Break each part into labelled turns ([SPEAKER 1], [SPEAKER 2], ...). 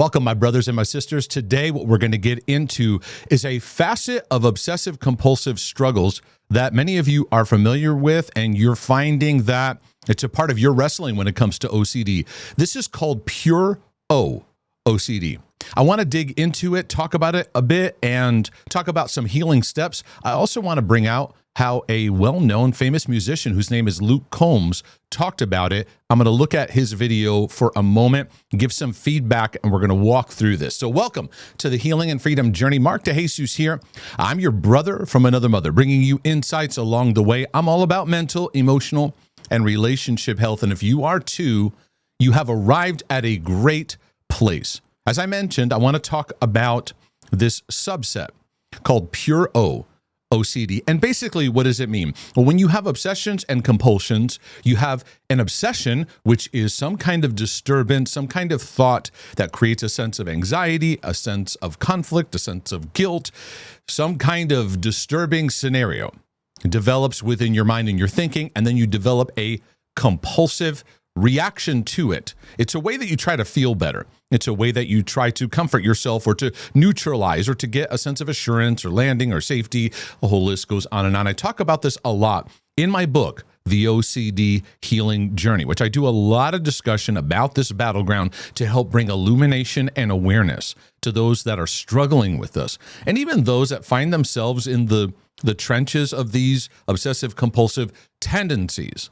[SPEAKER 1] Welcome, my brothers and my sisters. Today, what we're going to get into is a facet of obsessive-compulsive struggles that many of you are familiar with, and you're finding that it's a part of your wrestling when it comes to OCD. This is called Pure O OCD. I want to dig into it, talk about it a bit, and talk about some healing steps. I also want to bring out how a well-known famous musician whose name is Luke Combs talked about it. I'm going to look at his video for a moment, give some feedback, and we're going to walk through this. So welcome to the Healing and Freedom Journey. Mark DeJesus here. I'm your brother from another mother, bringing you insights along the way. I'm all about mental, emotional, and relationship health. And if you are too, you have arrived at a great place. As I mentioned, I want to talk about this subset called Pure O OCD. And basically, what does it mean? Well, when you have obsessions and compulsions, you have an obsession, which is some kind of disturbance, some kind of thought that creates a sense of anxiety, a sense of conflict, a sense of guilt, some kind of disturbing scenario. It develops within your mind and your thinking, and then you develop a compulsive reaction to it. It's a way that you try to feel better. It's a way that you try to comfort yourself or to neutralize or to get a sense of assurance or landing or safety. A whole list goes on and on. I talk about this a lot in my book, The OCD Healing Journey, which I do a lot of discussion about this battleground to help bring illumination and awareness to those that are struggling with this, and even those that find themselves in the trenches of these obsessive-compulsive tendencies.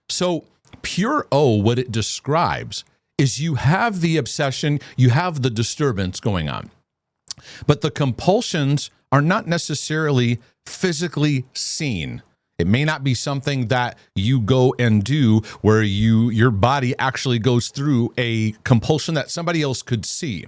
[SPEAKER 1] So Pure O, what it describes is you have the obsession, you have the disturbance going on, but the compulsions are not necessarily physically seen. It may not be something that you go and do where your body actually goes through a compulsion that somebody else could see.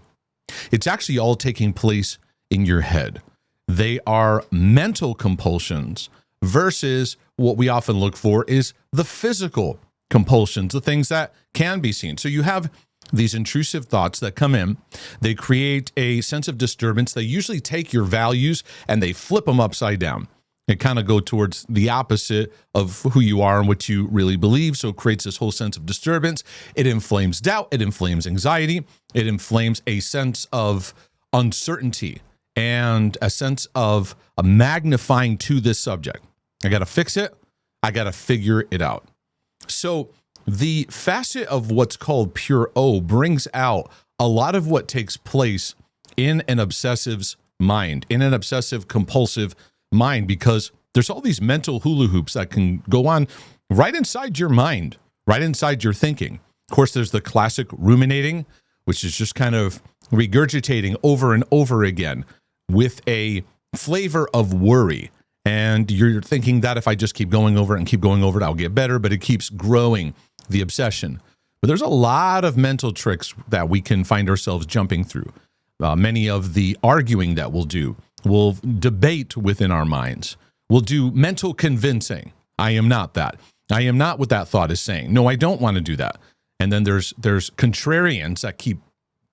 [SPEAKER 1] It's actually all taking place in your head. They are mental compulsions versus what we often look for is the physical compulsions, the things that can be seen. So you have these intrusive thoughts that come in. They create a sense of disturbance. They usually take your values and they flip them upside down. They kind of go towards the opposite of who you are and what you really believe. So it creates this whole sense of disturbance. It inflames doubt. It inflames anxiety. It inflames a sense of uncertainty and a sense of a magnifying to this subject. I got to fix it. I got to figure it out. So the facet of what's called Pure O brings out a lot of what takes place in an obsessive's mind, in an obsessive-compulsive mind, because there's all these mental hula hoops that can go on right inside your mind, right inside your thinking. Of course, there's the classic ruminating, which is just kind of regurgitating over and over again with a flavor of worry. And you're thinking that if I just keep going over it and keep going over it, I'll get better, but it keeps growing, the obsession. But there's a lot of mental tricks that we can find ourselves jumping through. Many of the arguing that we'll do, we'll debate within our minds. We'll do mental convincing. I am not that. I am not what that thought is saying. No, I don't want to do that. And then there's contrarians that keep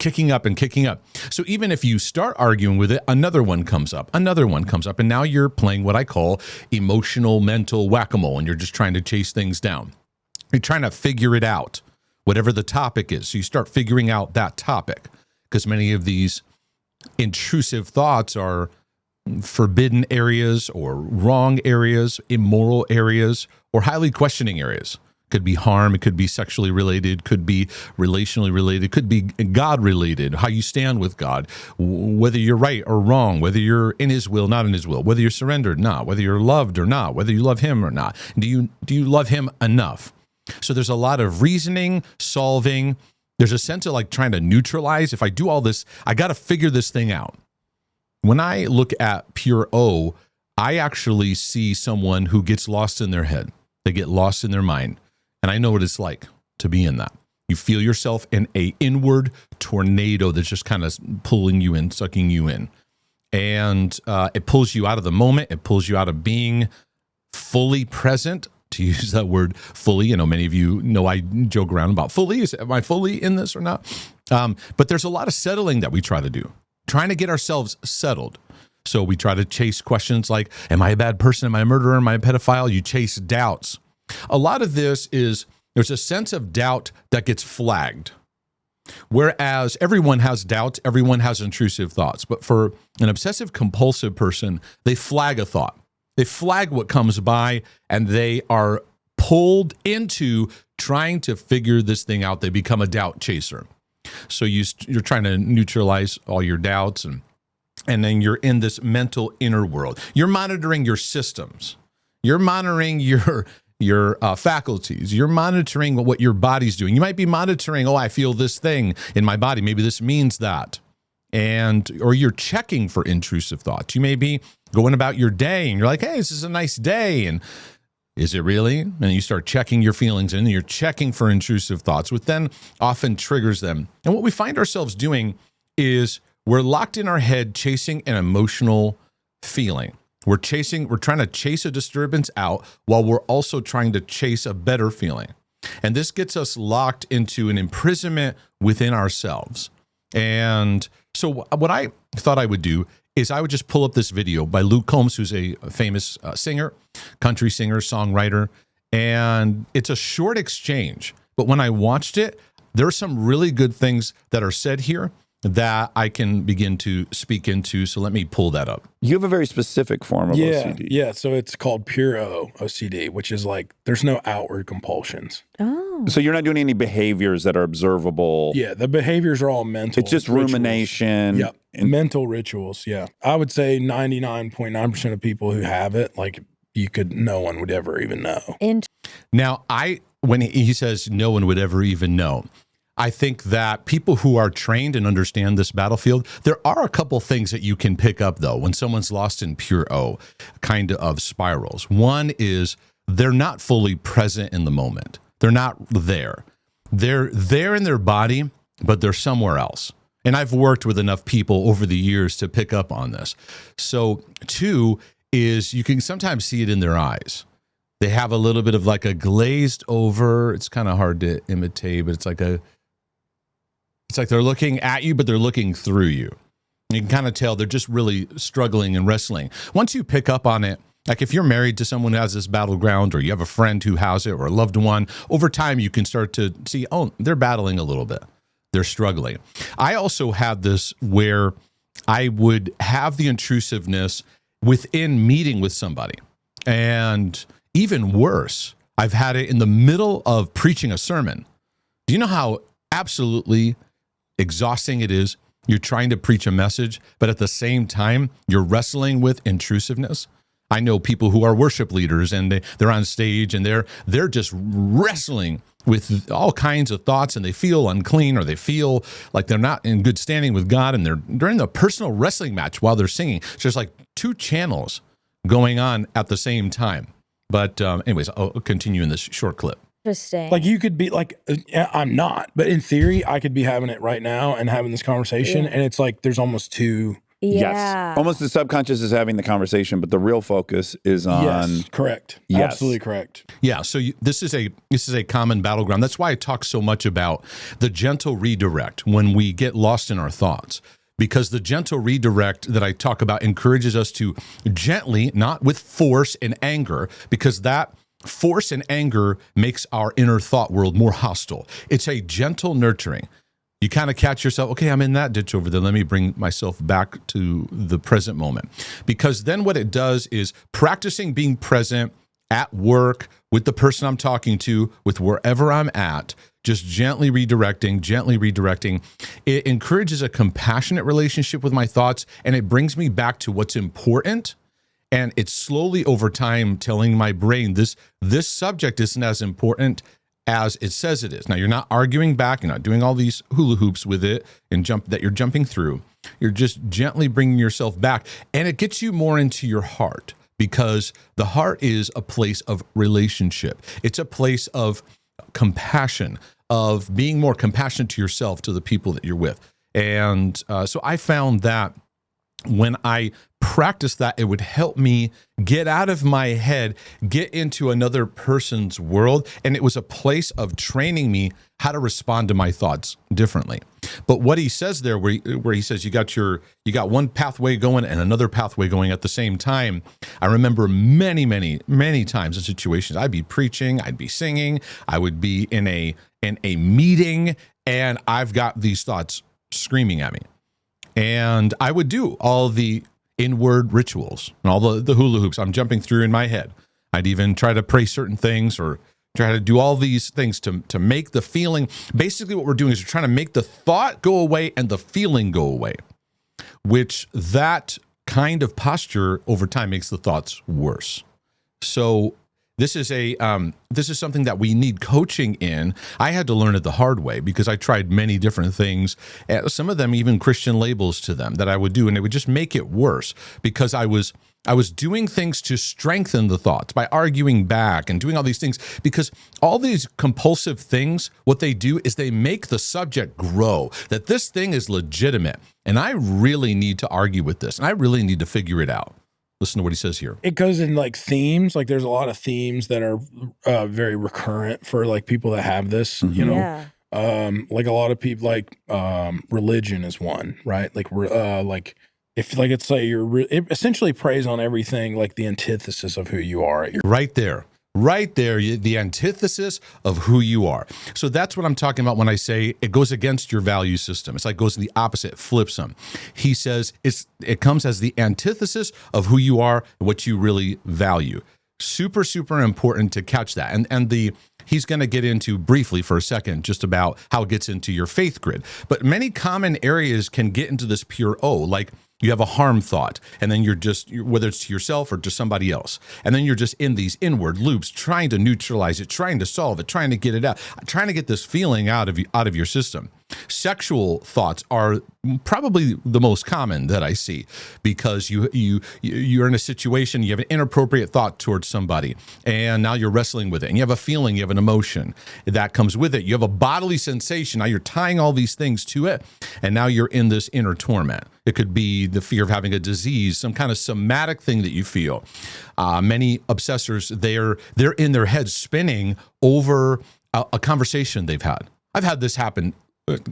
[SPEAKER 1] kicking up and kicking up. So even if you start arguing with it, another one comes up, and now you're playing what I call emotional mental whack-a-mole, and you're just trying to chase things down. You're trying to figure it out, whatever the topic is. So you start figuring out that topic, because many of these intrusive thoughts are forbidden areas or wrong areas, immoral areas, or highly questioning areas. Could be harm, it could be sexually related, could be relationally related, could be God related, how you stand with God, whether you're right or wrong, whether you're in his will, not in his will, whether you're surrendered or not, whether you're loved or not, whether you love him or not. Do you love him enough? So there's a lot of reasoning, solving. There's a sense of like trying to neutralize. If I do all this, I got to figure this thing out. When I look at Pure O, I actually see someone who gets lost in their head. They get lost in their mind. And I know what it's like to be in that. You feel yourself in an inward tornado that's just kind of pulling you in, sucking you in. And it pulls you out of the moment. It pulls you out of being fully present, to use that word fully. You know, many of you know I joke around about fully. Am I fully in this or not? But there's a lot of settling that we try to do, trying to get ourselves settled. So we try to chase questions like, am I a bad person? Am I a murderer? Am I a pedophile? You chase doubts. A lot of this is there's a sense of doubt that gets flagged. Whereas everyone has doubts, everyone has intrusive thoughts. But for an obsessive compulsive person, they flag a thought. They flag what comes by, and they are pulled into trying to figure this thing out. They become a doubt chaser. So you're trying to neutralize all your doubts, and then you're in this mental inner world. You're monitoring your systems. You're monitoring your faculties. You're monitoring what your body's doing. You might be monitoring, I feel this thing in my body. Maybe this means that. Or you're checking for intrusive thoughts. You may be going about your day and you're like, hey, this is a nice day. And is it really? And you start checking your feelings and you're checking for intrusive thoughts, which then often triggers them. And what we find ourselves doing is we're locked in our head chasing an emotional feeling. We're trying to chase a disturbance out while we're also trying to chase a better feeling. And this gets us locked into an imprisonment within ourselves. And so what I thought I would do is I would just pull up this video by Luke Combs, who's a famous singer, country singer, songwriter. And it's a short exchange. But when I watched it, there are some really good things that are said here that I can begin to speak into. So let me pull that up.
[SPEAKER 2] You have a very specific form of OCD.
[SPEAKER 3] Yeah, so it's called Pure O OCD, which is like there's no outward compulsions.
[SPEAKER 4] Oh.
[SPEAKER 2] So you're not doing any behaviors that are observable.
[SPEAKER 3] Yeah, the behaviors are all mental.
[SPEAKER 2] It's just
[SPEAKER 3] rituals.
[SPEAKER 2] Rumination.
[SPEAKER 3] Yep, mental rituals, yeah. I would say 99.9% of people who have it, like no one would ever even know.
[SPEAKER 1] Now, when he says no one would ever even know, I think that people who are trained and understand this battlefield, there are a couple things that you can pick up, though, when someone's lost in pure O kind of spirals. One is they're not fully present in the moment. They're not there. They're there in their body, but they're somewhere else. And I've worked with enough people over the years to pick up on this. So, two is you can sometimes see it in their eyes. They have a little bit of like a glazed over, it's kind of hard to imitate, but it's like they're looking at you, but they're looking through you. You can kind of tell they're just really struggling and wrestling. Once you pick up on it, like if you're married to someone who has this battleground, or you have a friend who has it, or a loved one, over time you can start to see, they're battling a little bit. They're struggling. I also had this where I would have the intrusiveness within meeting with somebody. And even worse, I've had it in the middle of preaching a sermon. Do you know how absolutely exhausting it is? You're trying to preach a message, but at the same time, you're wrestling with intrusiveness. I know people who are worship leaders and they're on stage and they're just wrestling with all kinds of thoughts, and they feel unclean, or they feel like they're not in good standing with God, and they're in a personal wrestling match while they're singing. So there's like two channels going on at the same time. But anyways, I'll continue in this short clip.
[SPEAKER 4] Interesting.
[SPEAKER 3] Like you could be like, I'm not, but in theory, I could be having it right now and having this conversation, and it's like there's almost two.
[SPEAKER 4] Yeah.
[SPEAKER 2] Yes. Almost the subconscious is having the conversation, but the real focus is on.
[SPEAKER 3] Yes, correct.
[SPEAKER 2] Yes.
[SPEAKER 3] Absolutely correct.
[SPEAKER 1] Yeah. So this is a common battleground. That's why I talk so much about the gentle redirect when we get lost in our thoughts. Because the gentle redirect that I talk about encourages us to gently, not with force and anger, because that force and anger makes our inner thought world more hostile. It's a gentle nurturing. You kind of catch yourself, okay, I'm in that ditch over there. Let me bring myself back to the present moment. Because then what it does is practicing being present at work, with the person I'm talking to, with wherever I'm at, just gently redirecting. It encourages a compassionate relationship with my thoughts, and it brings me back to what's important. And it's slowly over time telling my brain this subject isn't as important as it says it is. Now, you're not arguing back. You're not doing all these hula hoops with it and that you're jumping through. You're just gently bringing yourself back. And it gets you more into your heart, because the heart is a place of relationship. It's a place of compassion, of being more compassionate to yourself, to the people that you're with. And so I found that when I practiced that, it would help me get out of my head, get into another person's world. And it was a place of training me how to respond to my thoughts differently. But what he says there, where he says you got one pathway going and another pathway going at the same time. I remember many, many, many times in situations, I'd be preaching, I'd be singing, I would be in a meeting, and I've got these thoughts screaming at me. And I would do all the inward rituals and all the hula hoops I'm jumping through in my head. I'd even try to pray certain things or try to do all these things to make the feeling. Basically, what we're doing is we're trying to make the thought go away and the feeling go away, which that kind of posture over time makes the thoughts worse. So this is something that we need coaching in. I had to learn it the hard way because I tried many different things, some of them even Christian labels to them that I would do, and it would just make it worse because I was doing things to strengthen the thoughts by arguing back and doing all these things, because all these compulsive things, what they do is they make the subject grow, that this thing is legitimate. And I really need to argue with this, and I really need to figure it out. Listen to what he says here.
[SPEAKER 3] It goes in like themes. Like there's a lot of themes that are very recurrent for like people that have this, you know.
[SPEAKER 4] Yeah.
[SPEAKER 3] Like a lot of people, like religion is one, right? Like if like it's like it essentially preys on everything, like the antithesis of who you are.
[SPEAKER 1] Right there, the antithesis of who you are. So that's what I'm talking about when I say it goes against your value system. It's like goes in the opposite, flips them. He says it comes as the antithesis of who you are, what you really value. Super, super important to catch that. And he's going to get into briefly for a second just about how it gets into your faith grid. But many common areas can get into this pure O, like you have a harm thought, and then whether it's to yourself or to somebody else, and then you're just in these inward loops trying to neutralize it, trying to solve it, trying to get it out, trying to get this feeling out of your system. Sexual thoughts are probably the most common that I see, because you're in a situation, you have an inappropriate thought towards somebody, and now you're wrestling with it, and you have a feeling, you have an emotion that comes with it, you have a bodily sensation, now you're tying all these things to it, and now you're in this inner torment. It could be the fear of having a disease, some kind of somatic thing that you feel. Many obsessors, they're in their heads spinning over a conversation they've had. I've had this happen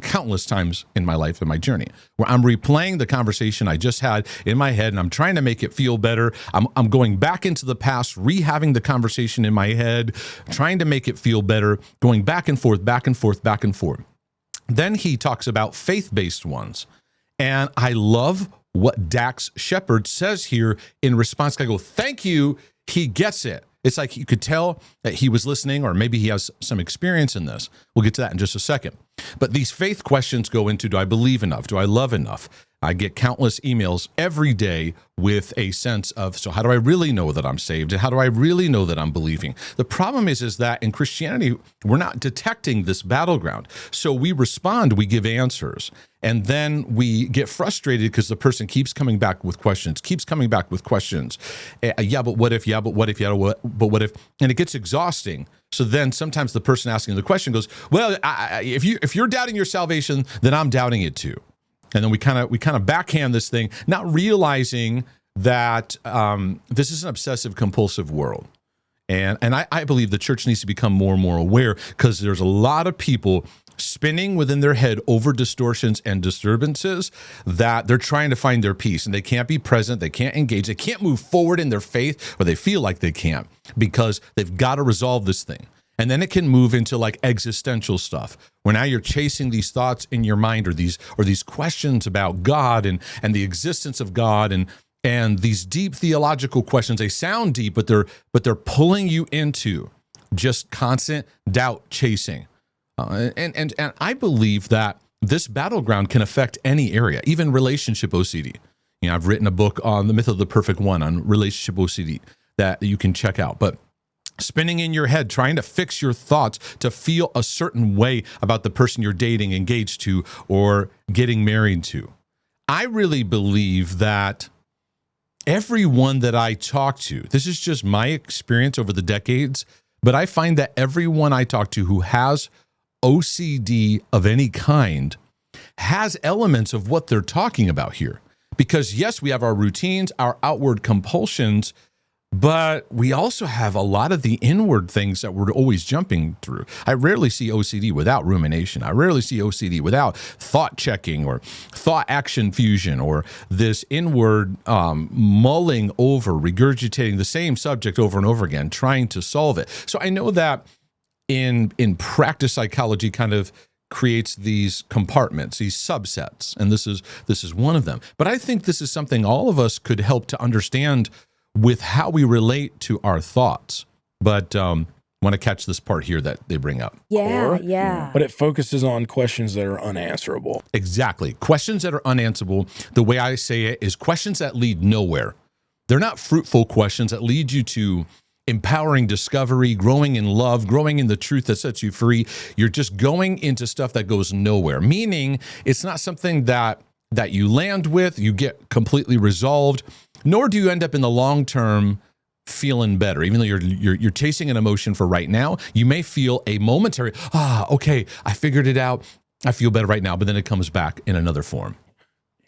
[SPEAKER 1] countless times in my life, in my journey, where I'm replaying the conversation I just had in my head, and I'm trying to make it feel better. I'm going back into the past, rehaving the conversation in my head, trying to make it feel better, going back and forth, back and forth, back and forth. Then he talks about faith-based ones. And I love what Dax Shepard says here in response. I go, thank you. He gets it. It's like you could tell that he was listening, or maybe he has some experience in this. We'll get to that in just a second. But these faith questions go into, do I believe enough? Do I love enough? I get countless emails every day with a sense of, so how do I really know that I'm saved? And how do I really know that I'm believing? The problem is that in Christianity, we're not detecting this battleground. So we respond, we give answers, and then we get frustrated because the person keeps coming back with questions, Yeah, but what if? Yeah, but what if? Yeah, but what if? And it gets exhausting. So then sometimes the person asking the question goes, well, if you're doubting your salvation, then I'm doubting it too. And then we kind of backhand this thing, not realizing that this is an obsessive-compulsive world. And I believe the church needs to become more and more aware, because there's a lot of people spinning within their head over distortions and disturbances that they're trying to find their peace, and they can't be present, they can't engage, they can't move forward in their faith, or they feel like they can't, because they've got to resolve this thing. And then it can move into like existential stuff, where now you're chasing these thoughts in your mind, or these questions about God and the existence of God, and these deep theological questions. They sound deep, but they're pulling you into just constant doubt chasing. And I believe that this battleground can affect any area, even relationship OCD. You know, I've written a book on the myth of the perfect one on relationship OCD that you can check out. But spinning in your head, trying to fix your thoughts to feel a certain way about the person you're dating, engaged to, or getting married to. I really believe that everyone that I talk to, this is just my experience over the decades, but I find that everyone I talk to who has OCD of any kind has elements of what they're talking about here. Because yes, we have our routines, our outward compulsions, but we also have a lot of the inward things that we're always jumping through. I rarely see OCD without rumination. I rarely see OCD without thought checking or thought action fusion, or this inward mulling over, regurgitating the same subject over and over again, trying to solve it. So I know that in practice psychology kind of creates these compartments, these subsets, and this is one of them. But I think this is something all of us could help to understand with how we relate to our thoughts. But want to catch this part here that they bring up.
[SPEAKER 4] Yeah.
[SPEAKER 3] But it focuses on questions that are unanswerable.
[SPEAKER 1] Exactly. Questions that are unanswerable. The way I say it is questions that lead nowhere. They're not fruitful questions that lead you to empowering discovery, growing in love, growing in the truth that sets you free. You're just going into stuff that goes nowhere, meaning it's not something that you land with, you get completely resolved, nor do you end up in the long term feeling better. Even though you're chasing an emotion for right now, you may feel a momentary, okay, I figured it out, I feel better right now, but then it comes back in another form.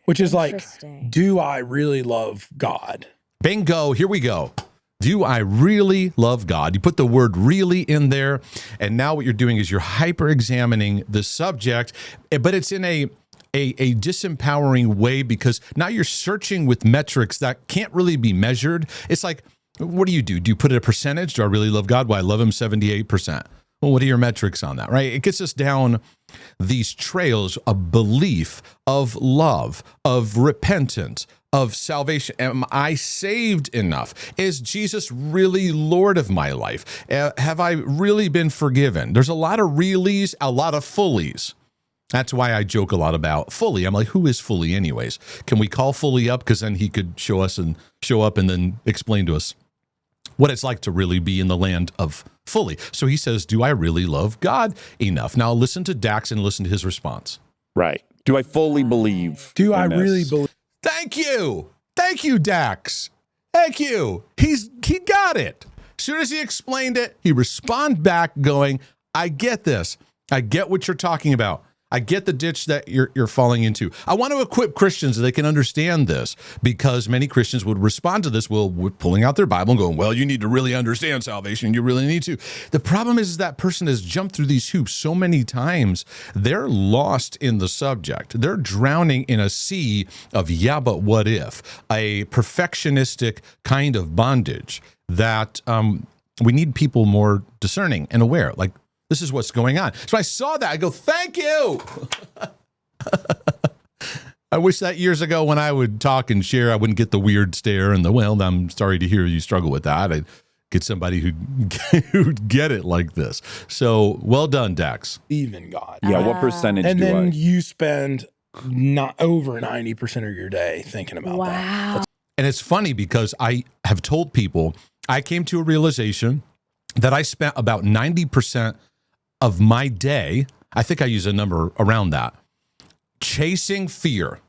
[SPEAKER 3] Which is like, do I really love God?
[SPEAKER 1] Bingo, here we go. Do I really love God? You put the word really in there, and now what you're doing is you're hyper-examining the subject, but it's in a disempowering way, because now you're searching with metrics that can't really be measured. It's like, what do? Do you put a percentage? Do I really love God? Well, I love him 78%. Well, what are your metrics on that, right? It gets us down these trails of belief, of love, of repentance, of salvation. Am I saved enough? Is Jesus really Lord of my life? Have I really been forgiven? There's a lot of reallys, a lot of fullies. That's why I joke a lot about fully. I'm like, who is fully anyways? Can we call fully up? Because then he could show up and then explain to us what it's like to really be in the land of fully. So he says, do I really love God enough? Now listen to Dax and listen to his response.
[SPEAKER 2] Right. Do I fully believe?
[SPEAKER 3] Do I
[SPEAKER 2] in this?
[SPEAKER 3] really believe?
[SPEAKER 1] Thank you, Dax. Thank you. He got it. As soon as he explained it, he responded back going, I get this. I get what you're talking about. I get the ditch that you're falling into. I want to equip Christians so they can understand this, because many Christians would respond to this with pulling out their Bible and going, well, you need to really understand salvation. You really need to. The problem is that person has jumped through these hoops so many times, they're lost in the subject. They're drowning in a sea of, yeah, but what if? A perfectionistic kind of bondage that we need people more discerning and aware. Like, this is what's going on. So I saw that. I go, thank you. I wish that years ago when I would talk and share, I wouldn't get the weird stare and the, well, I'm sorry to hear you struggle with that. I'd get somebody who'd get it like this. So well done, Dax.
[SPEAKER 3] Even God.
[SPEAKER 2] Yeah, what percentage
[SPEAKER 3] And
[SPEAKER 2] do
[SPEAKER 3] then
[SPEAKER 2] I?
[SPEAKER 3] you spend not over 90% of your day thinking about that.
[SPEAKER 1] And it's funny because I have told people, I came to a realization that I spent about 90% of my day, I think I use a number around that, chasing fear,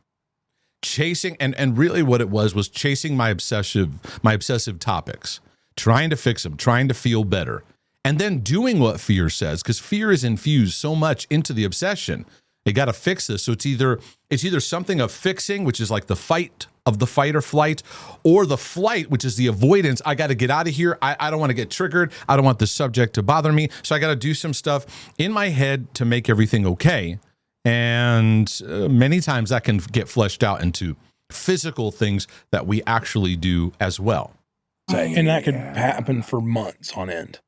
[SPEAKER 1] and really what it was chasing my obsessive topics, trying to fix them, trying to feel better, and then doing what fear says, because fear is infused so much into the obsession. You got to fix this. So it's either something of fixing, which is like the fight of the fight or flight, or the flight, which is the avoidance. I got to get out of here. I don't want to get triggered. I don't want the subject to bother me. So I got to do some stuff in my head to make everything okay. And many times that can get fleshed out into physical things that we actually do as well.
[SPEAKER 3] And that could happen for months on end.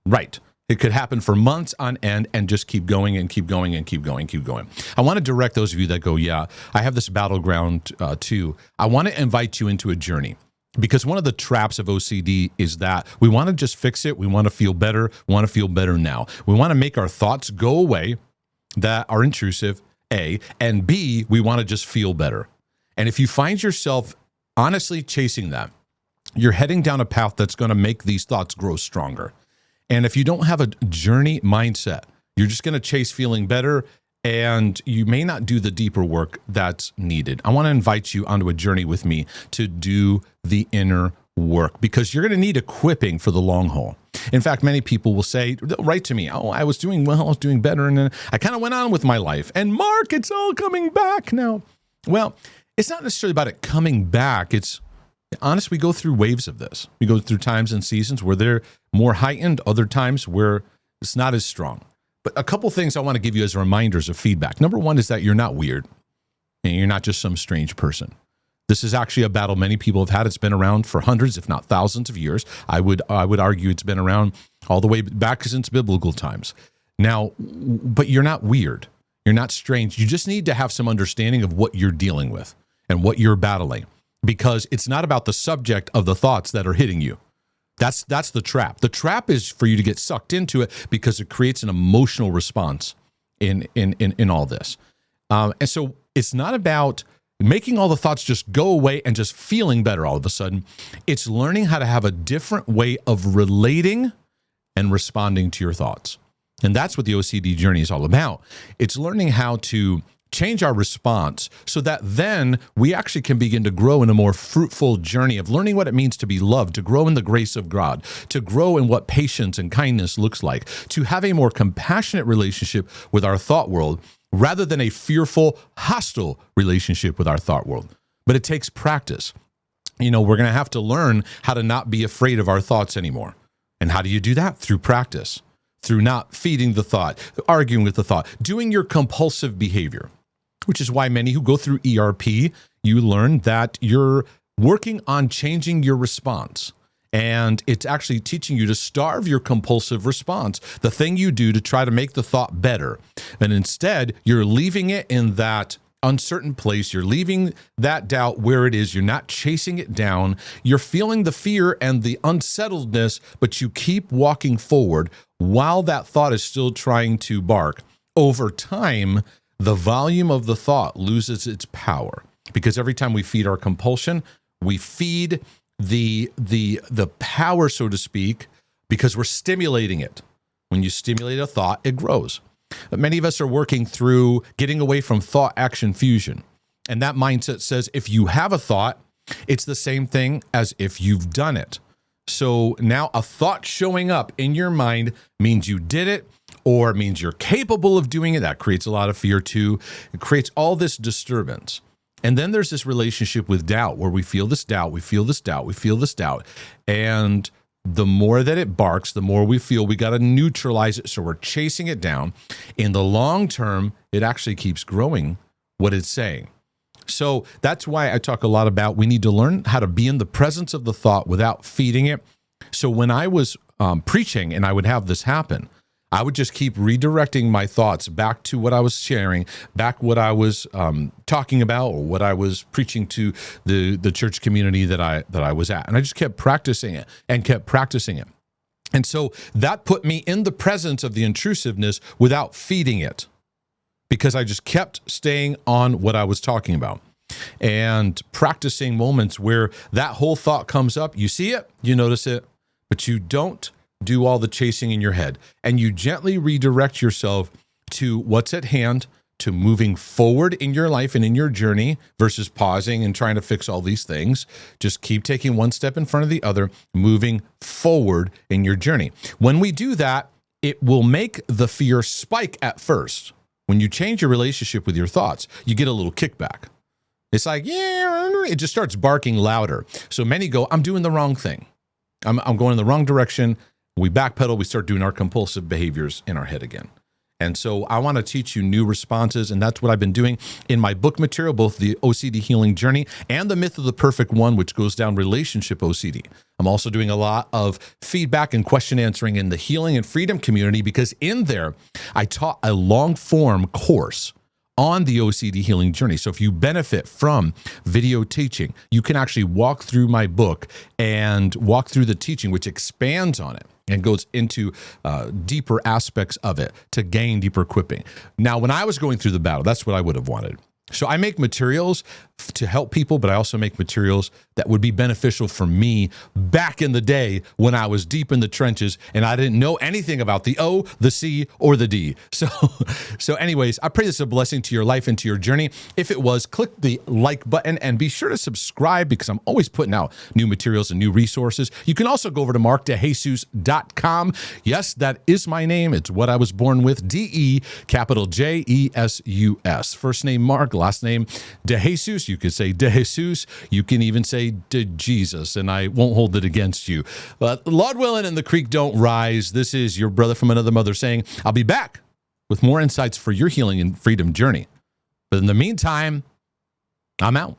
[SPEAKER 1] Right. It could happen for months on end and just keep going and keep going and keep going, keep going. I want to direct those of you that go, yeah, I have this battleground too. I want to invite you into a journey, because one of the traps of OCD is that we want to just fix it. We want to feel better. We want to feel better now. We want to make our thoughts go away that are intrusive, A, and B, we want to just feel better. And if you find yourself honestly chasing that, you're heading down a path that's going to make these thoughts grow stronger. And if you don't have a journey mindset, you're just going to chase feeling better, and you may not do the deeper work that's needed. I want to invite you onto a journey with me to do the inner work, because you're going to need equipping for the long haul. In fact, many people will say, they'll write to me, oh, I was doing well, I was doing better, and then I kind of went on with my life. And Mark, it's all coming back now. Well, it's not necessarily about it coming back. It's honest, we go through waves of this. We go through times and seasons where they're more heightened, other times where it's not as strong. But a couple things I want to give you as reminders of feedback. Number one is that you're not weird, and you're not just some strange person. This is actually a battle many people have had. It's been around for hundreds, if not thousands of years. I would argue it's been around all the way back since biblical times. Now, but you're not weird. You're not strange. You just need to have some understanding of what you're dealing with and what you're battling, because it's not about the subject of the thoughts that are hitting you. That's the trap. The trap is for you to get sucked into it because it creates an emotional response in all this. And so it's not about making all the thoughts just go away and just feeling better all of a sudden. It's learning how to have a different way of relating and responding to your thoughts. And that's what the OCD journey is all about. It's learning how to change our response so that then we actually can begin to grow in a more fruitful journey of learning what it means to be loved, to grow in the grace of God, to grow in what patience and kindness looks like, to have a more compassionate relationship with our thought world rather than a fearful, hostile relationship with our thought world. But it takes practice. We're going to have to learn how to not be afraid of our thoughts anymore. And how do you do that? Through practice, through not feeding the thought, arguing with the thought, doing your compulsive behavior, which is why many who go through ERP, you learn that you're working on changing your response. And it's actually teaching you to starve your compulsive response, the thing you do to try to make the thought better. And instead, you're leaving it in that uncertain place. You're leaving that doubt where it is. You're not chasing it down. You're feeling the fear and the unsettledness, but you keep walking forward while that thought is still trying to bark. Over time, the volume of the thought loses its power, because every time we feed our compulsion, we feed the power, so to speak, because we're stimulating it. When you stimulate a thought, it grows. But many of us are working through getting away from thought-action fusion. And that mindset says if you have a thought, it's the same thing as if you've done it. So now a thought showing up in your mind means you did it, or means you're capable of doing it. That creates a lot of fear too. It creates all this disturbance. And then there's this relationship with doubt where we feel this doubt, we feel this doubt, we feel this doubt. And the more that it barks, the more we feel we got to neutralize it. So we're chasing it down. In the long term, it actually keeps growing what it's saying. So that's why I talk a lot about we need to learn how to be in the presence of the thought without feeding it. So when I was preaching and I would have this happen, I would just keep redirecting my thoughts back to what I was sharing, back what I was talking about, or what I was preaching to the church community that I was at. And I just kept practicing it and kept practicing it. And so that put me in the presence of the intrusiveness without feeding it, because I just kept staying on what I was talking about and practicing moments where that whole thought comes up. You see it, you notice it, but you don't do all the chasing in your head, and you gently redirect yourself to what's at hand, to moving forward in your life and in your journey versus pausing and trying to fix all these things. Just keep taking one step in front of the other, moving forward in your journey. When we do that, it will make the fear spike at first. When you change your relationship with your thoughts, you get a little kickback. It's like, yeah, it just starts barking louder. So many go, I'm doing the wrong thing. I'm going in the wrong direction. We backpedal, we start doing our compulsive behaviors in our head again. And so I want to teach you new responses, and that's what I've been doing in my book material, both the OCD Healing Journey and the Myth of the Perfect One, which goes down relationship OCD. I'm also doing a lot of feedback and question answering in the Healing and Freedom community, because in there, I taught a long-form course on the OCD healing journey. So if you benefit from video teaching, you can actually walk through my book and walk through the teaching, which expands on it and goes into deeper aspects of it to gain deeper equipping. Now, when I was going through the battle, that's what I would have wanted. So I make materials to help people, but I also make materials that would be beneficial for me back in the day when I was deep in the trenches and I didn't know anything about the O, the C, or the D. So anyways, I pray this is a blessing to your life and to your journey. If it was, click the like button and be sure to subscribe, because I'm always putting out new materials and new resources. You can also go over to markdejesus.com. Yes, that is my name. It's what I was born with, D-E, capital J-E-S-U-S. First name Mark, last name DeJesus. You could say DeJesus. You can even say DeJesus, and I won't hold it against you. But Lord willing and the creek don't rise. This is your brother from another mother saying, I'll be back with more insights for your healing and freedom journey. But in the meantime, I'm out.